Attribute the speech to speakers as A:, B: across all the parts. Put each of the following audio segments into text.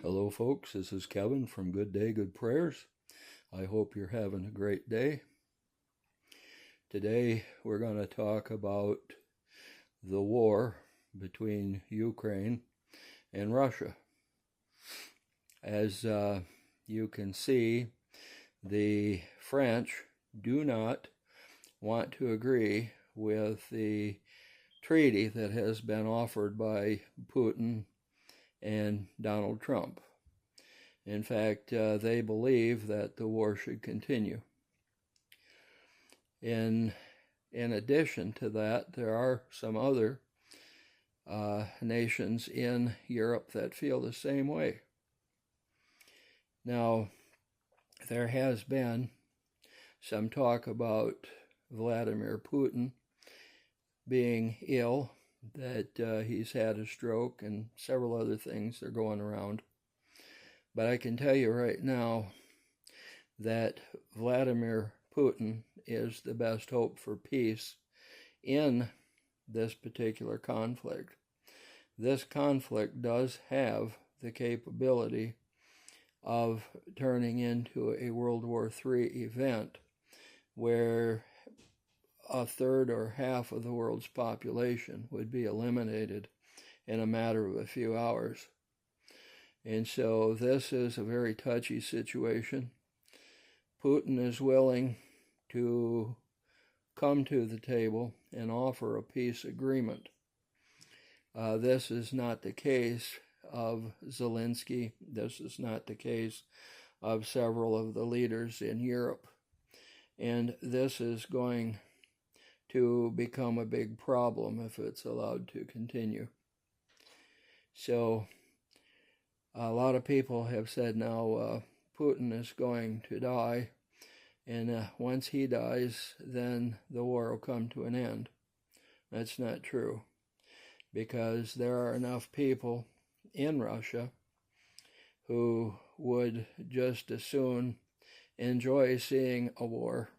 A: Hello, folks. This is Kevin from Good Day, Good Prayers. I hope you're having a great day. Today, we're going to talk about the war between Ukraine and Russia. As you can see, the French do not want to agree with the treaty that has been offered by Putin and Donald Trump. In fact, they believe that the war should continue. In addition to that, there are some other nations in Europe that feel the same way. Now, there has been some talk about Vladimir Putin being ill, that he's had a stroke and several other things that are going around. But I can tell you right now that Vladimir Putin is the best hope for peace in this particular conflict. This conflict does have the capability of turning into a World War III event where a third or half of the world's population would be eliminated in a matter of a few hours. And so this is a very touchy situation. Putin is willing to come to the table and offer a peace agreement. This is not the case of Zelensky. This is not the case of several of the leaders in Europe. And this is going to become a big problem if it's allowed to continue. So a lot of people have said now Putin is going to die, and once he dies, then the war will come to an end. That's not true, because there are enough people in Russia who would just as soon enjoy seeing a war.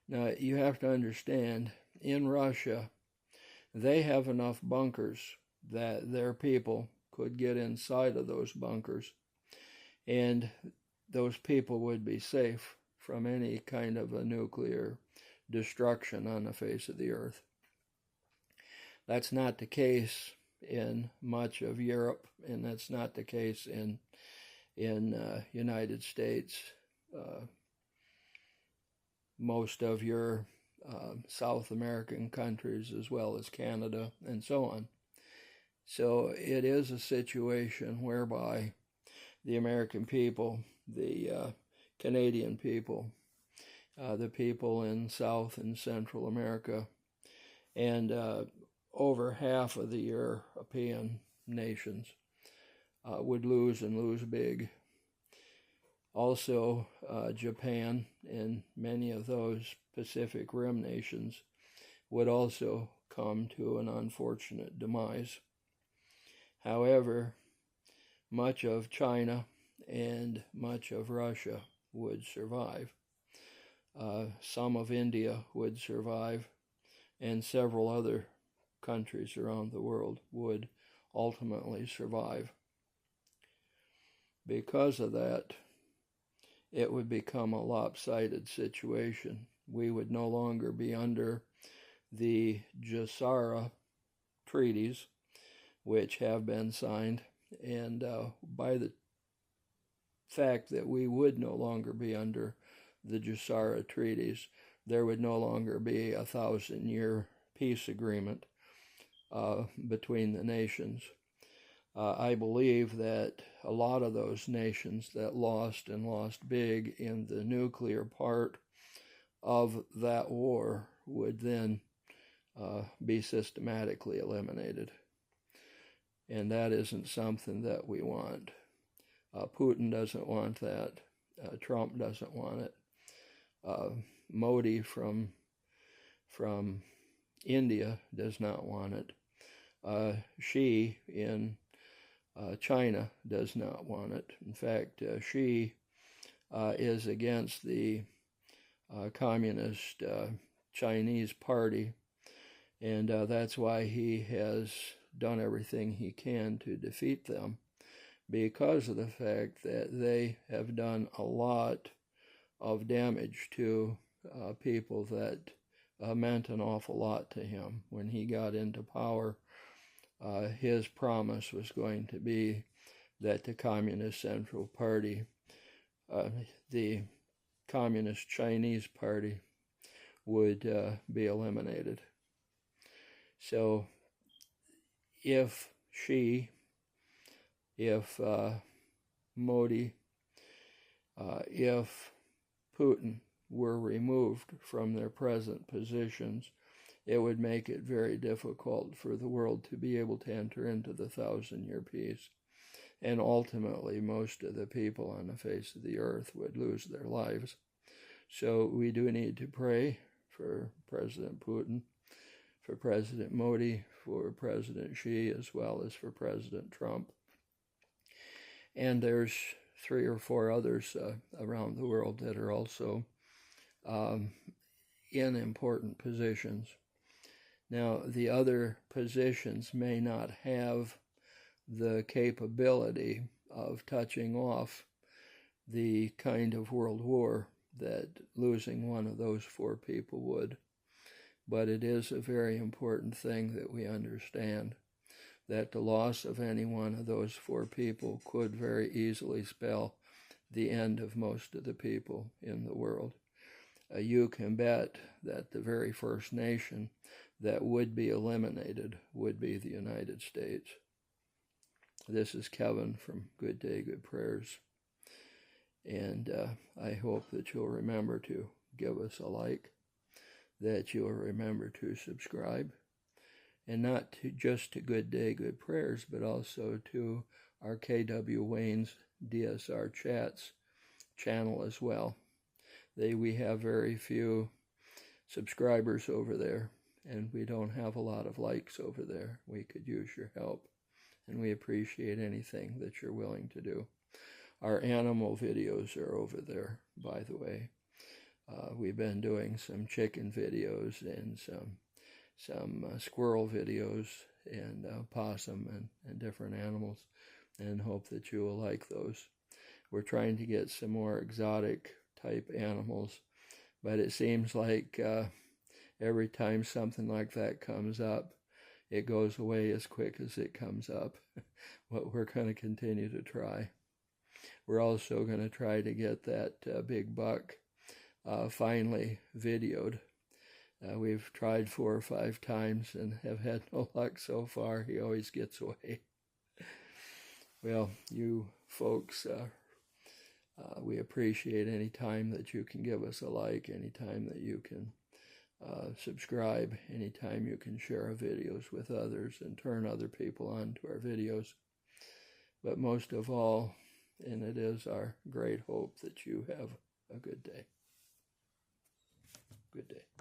A: Now, you have to understand, in Russia, they have enough bunkers that their people could get inside of those bunkers, and those people would be safe from any kind of a nuclear destruction on the face of the earth. That's not the case in much of Europe, and that's not the case in United States. Most of your South American countries, as well as Canada and so on. So it is a situation whereby the American people, the Canadian people, the people in South and Central America, and over half of the European nations would lose, and lose big. Also, Japan and many of those Pacific Rim nations would also come to an unfortunate demise. However, much of China and much of Russia would survive. Some of India would survive, and several other countries around the world would ultimately survive. Because of that, it would become a lopsided situation. We would no longer be under the Jassara treaties, which have been signed, and by the fact that we would no longer be under the Jassara treaties, there would no longer be a 1,000-year peace agreement between the nations. I believe that a lot of those nations that lost, and lost big, in the nuclear part of that war would then be systematically eliminated. And that isn't something that we want. Putin doesn't want that. Trump doesn't want it. Modi from India does not want it. Xi in China does not want it. In fact, Xi is against the Communist Chinese Party, and that's why he has done everything he can to defeat them. because of the fact that they have done a lot of damage to people that meant an awful lot to him. When he got into power, his promise was going to be that the Communist Central Party, the Communist Chinese Party, would be eliminated. So if Modi, if Putin were removed from their present positions, it would make it very difficult for the world to be able to enter into the 1,000-year peace. And ultimately, most of the people on the face of the earth would lose their lives. So we do need to pray for President Putin, for President Modi, for President Xi, as well as for President Trump. And there's 3 or 4 others around the world that are also in important positions. Now, the other positions may not have the capability of touching off the kind of world war that losing one of those 4 people would. But it is a very important thing that we understand that the loss of any one of those 4 people could very easily spell the end of most of the people in the world. You can bet that the very first nation that would be eliminated would be the United States. This is Kevin from Good Day, Good Prayers. And I hope that you'll remember to give us a like, that you'll remember to subscribe, and not just to Good Day, Good Prayers, but also to our KW Wayne's DSR Chats channel as well. We have very few subscribers over there, and we don't have a lot of likes over there. We could use your help, and we appreciate anything that you're willing to do. Our animal videos are over there, by the way. We've been doing some chicken videos and some squirrel videos and possum and different animals, and hope that you will like those. We're trying to get some more exotic type animals, but it seems like every time something like that comes up, it goes away as quick as it comes up. But we're going to continue to try. We're also going to try to get that big buck finally videoed. We've tried 4 or 5 times and have had no luck so far. He always gets away. Well, you folks, we appreciate any time that you can give us a like, any time that you can subscribe, any time you can share our videos with others and turn other people on to our videos. But most of all, and it is our great hope that you have a good day. Good day.